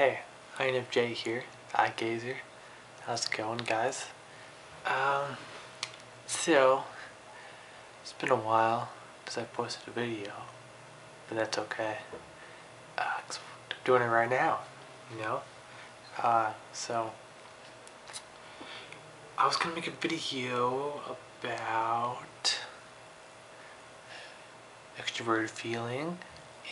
Hey, INFJ here, Eye Gazer. How's it going, guys? Um, so, it's been a while since I posted a video, but that's okay. 'Cause I'm doing it right now, you know? So, I was gonna make a video about extroverted feeling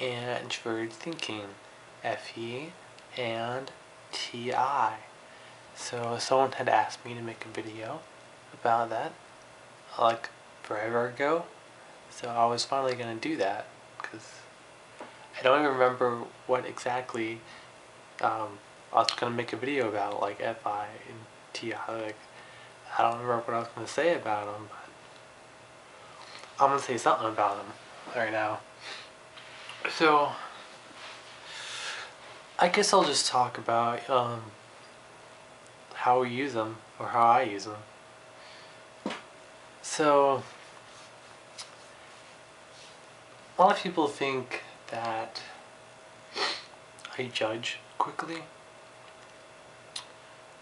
and introverted thinking, FE and TI. So someone had asked me to make a video about that like forever ago. So I was finally gonna do that because I don't even remember what exactly I was gonna make a video about, like FI and TI. Like I don't remember what I was gonna say about them, but I'm gonna say something about them right now. So I guess I'll just talk about how we use them, or how I use them. So a lot of people think that I judge quickly,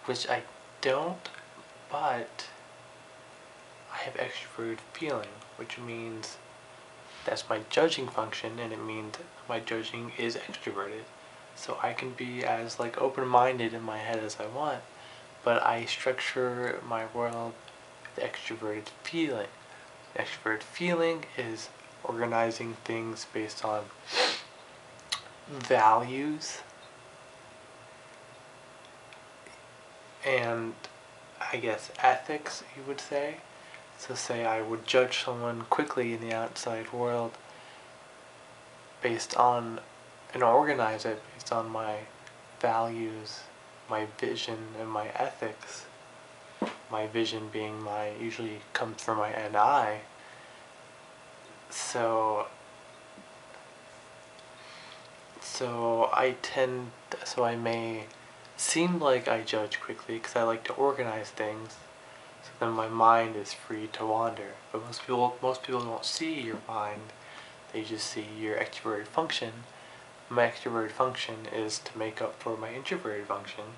which I don't, but I have extroverted feeling, which means that's my judging function, and it means my judging is extroverted. So I can be as like open-minded in my head as I want, but I structure my world with extroverted feeling. Extroverted feeling is organizing things based on values and I guess ethics, you would say. So say I would judge someone quickly in the outside world based on, and organize it based on my values, my vision, and my ethics. My vision being usually comes from my NI. So I may seem like I judge quickly because I like to organize things, so then my mind is free to wander. But most people don't see your mind, they just see your extroverted function. My extroverted function is to make up for my introverted function,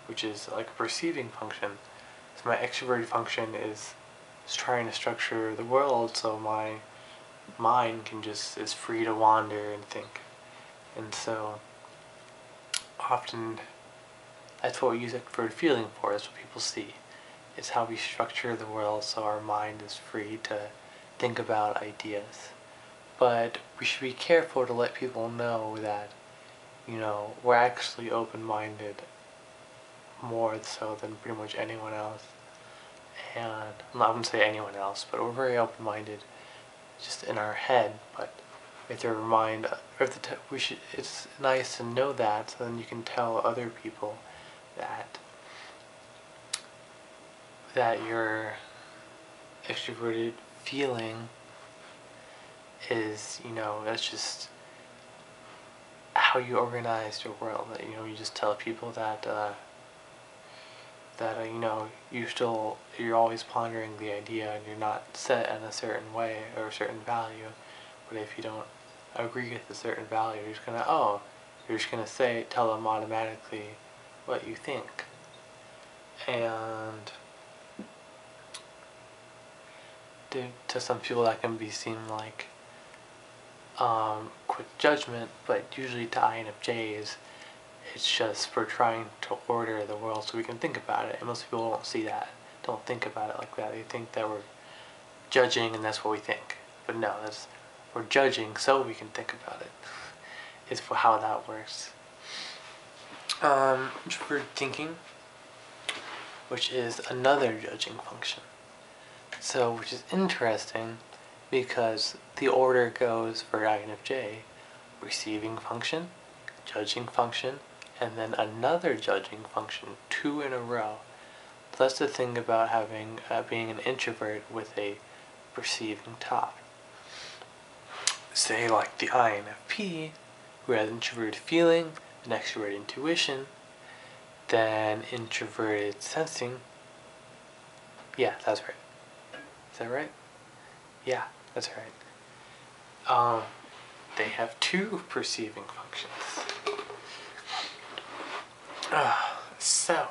which is like a perceiving function. So my extroverted function is trying to structure the world so my mind is free to wander and think. And so often that's what we use extroverted feeling for. That's what people see. It's how we structure the world so our mind is free to think about ideas. But we should be careful to let people know that, we're actually open-minded more so than pretty much anyone else. And I wouldn't say anyone else, but we're very open-minded just in our head. But we have to remind, it's nice to know that, so then you can tell other people that your extroverted feeling is, that's just how you organize your world. That you just tell people that you're always pondering the idea and you're not set in a certain way or a certain value. But if you don't agree with a certain value, you're just gonna tell them automatically what you think. And to some people that can be seen like quick judgment, but usually to INFJs it's just we're trying to order the world so we can think about it, and most people don't see that, don't think about it like that. They think that we're judging and that's what we think, but no, we're judging so we can think about it. Is how that works. Introverted thinking, which is another judging function. So, which is interesting because the order goes for INFJ: receiving function, judging function, and then another judging function, 2 in a row. So that's the thing about being an introvert with a perceiving top. Say like the INFP, who has introverted feeling, and extroverted intuition, then introverted sensing. Yeah, that's right. Is that right? Yeah, that's right. They have 2 perceiving functions. So,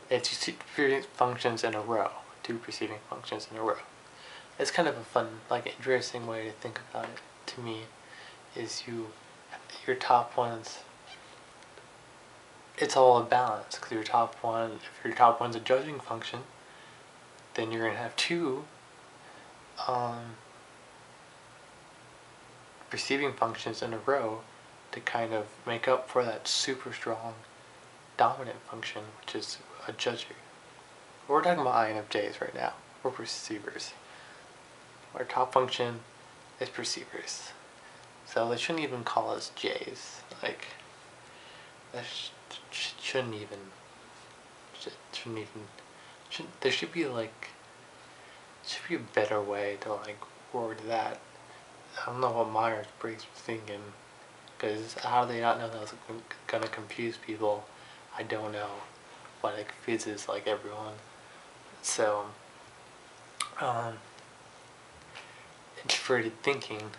it's two perceiving functions in a row. Two perceiving functions in a row. It's kind of a fun, like, interesting way to think about it. To me, is your top ones. It's all a balance because your top one. If your top one's a judging function, then you're gonna have two perceiving functions in a row to kind of make up for that super strong dominant function, which is a judger. We're talking about INFJs right now. We're perceivers. Our top function is perceivers. So they shouldn't even call us J's. Like, that shouldn't even. There should be a better way to like word that. I don't know what Myers-Briggs was thinking, because how do they not know that was gonna confuse people? I don't know, but it confuses like everyone. So, introverted thinking.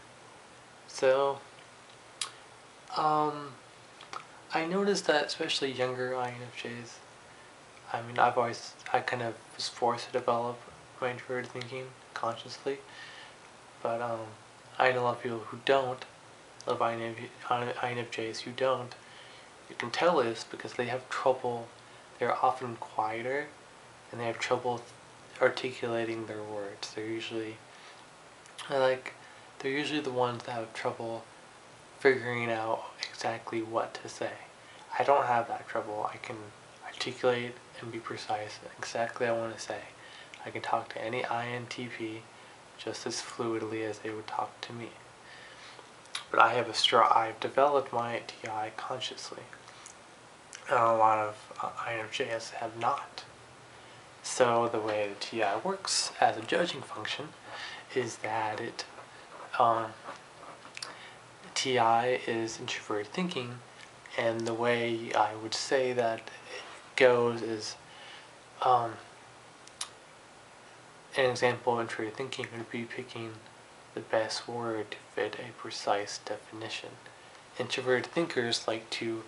So, I noticed that especially younger INFJs. I mean, I kind of was forced to develop my introverted thinking consciously, but I know a lot of people who don't, of INFJs who don't. You can tell this because they have trouble. They're often quieter, and they have trouble articulating their words. They're usually the ones that have trouble figuring out exactly what to say. I don't have that trouble. I can articulate and be precise exactly what I want to say. I can talk to any INTP just as fluidly as they would talk to me. But I've developed my TI consciously. And a lot of INFJs have not. So the way the TI works as a judging function is that TI is introverted thinking, and the way I would say that it goes is an example of introverted thinking would be picking the best word to fit a precise definition. Introverted thinkers like to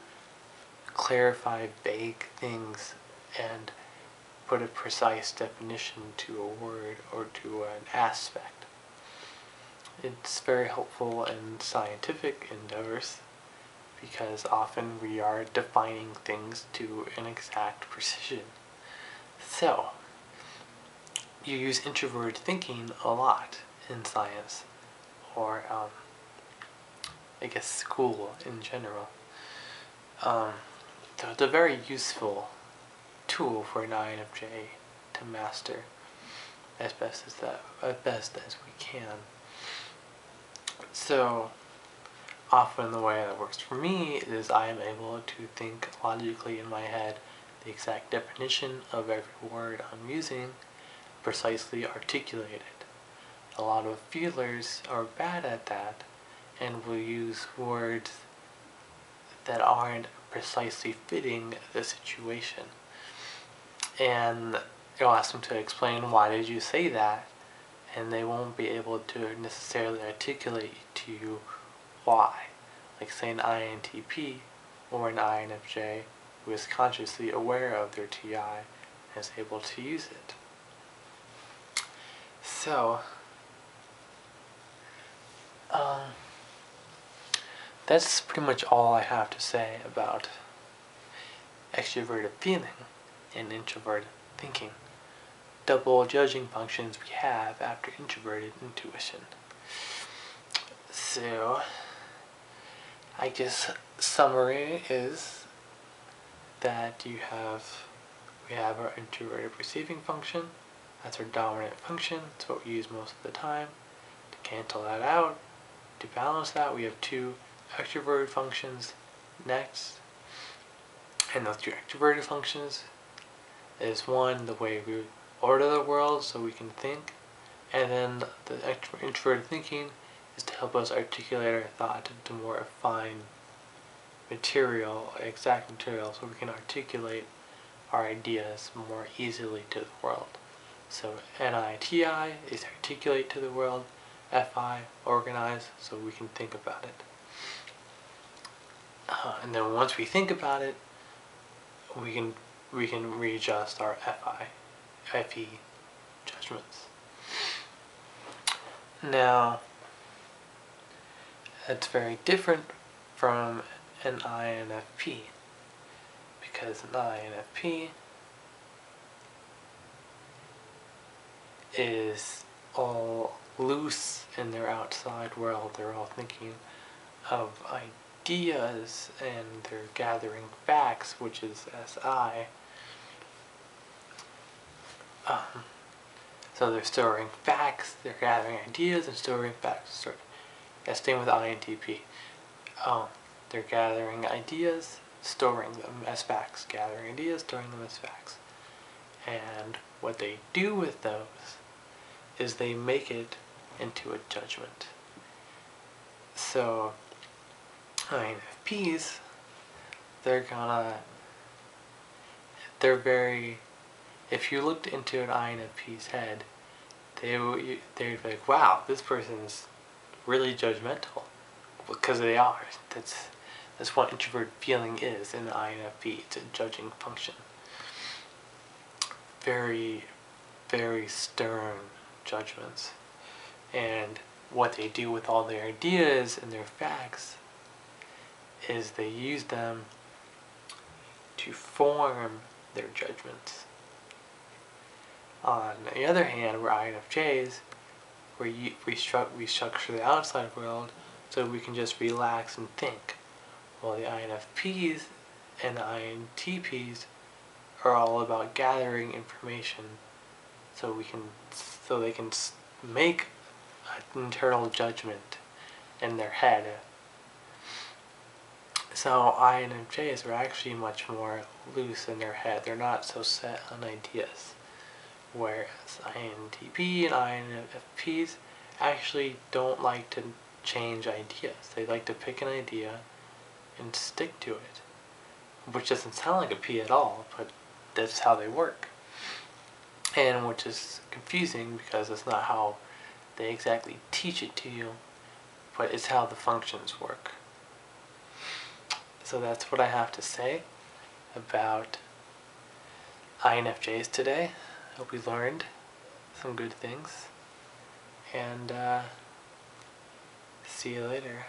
clarify vague things and put a precise definition to a word or to an aspect. It's very helpful in scientific endeavors because often we are defining things to an exact precision. So, you use introverted thinking a lot in science, or I guess school in general. So it's a very useful tool for an INFJ to master as best as we can. So often the way that works for me is I am able to think logically in my head the exact definition of every word I'm using, precisely articulate it. A lot of feelers are bad at that and will use words that aren't precisely fitting the situation. And you'll ask them to explain why did you say that, and they won't be able to necessarily articulate to you why. Like say an INTP or an INFJ who is consciously aware of their TI and is able to use it. So, that's pretty much all I have to say about extroverted feeling and introverted thinking. Double judging functions we have after introverted intuition. So, I guess summary is that we have our introverted perceiving function. That's our dominant function. That's what we use most of the time. To cancel that out, to balance that, we have two extroverted functions next. And those two extroverted functions is one, the way we order the world so we can think, and then the introverted thinking is to help us articulate our thought into more fine material, exact material, so we can articulate our ideas more easily to the world. So NITI is articulate to the world, FI, organize, so we can think about it. And then once we think about it, we can readjust our FE judgments. Now, that's very different from an INFP, because an INFP is all loose in their outside world. They're all thinking of ideas and they're gathering facts, which is SI. So they're storing facts, they're gathering ideas and storing facts. Same with INTP. They're gathering ideas, storing them as facts. Gathering ideas, storing them as facts. And what they do with those is they make it into a judgment. So INFPs, if you looked into an INFP's head, they'd be like, wow, this person's really judgmental. Because they are. That's what introverted feeling is in the INFP. It's a judging function. Very, very stern judgments. And what they do with all their ideas and their facts is they use them to form their judgments. On the other hand, we're INFJs, we structure the outside world so we can just relax and think. While the INFPs and the INTPs are all about gathering information so they can make an internal judgment in their head. So INFJs are actually much more loose in their head. They're not so set on ideas. Whereas INTP and INFPs actually don't like to change ideas. They like to pick an idea and stick to it. Which doesn't sound like a P at all, but that's how they work. And which is confusing because it's not how they exactly teach it to you, but it's how the functions work. So that's what I have to say about INFJs today. I hope we learned some good things. And see you later.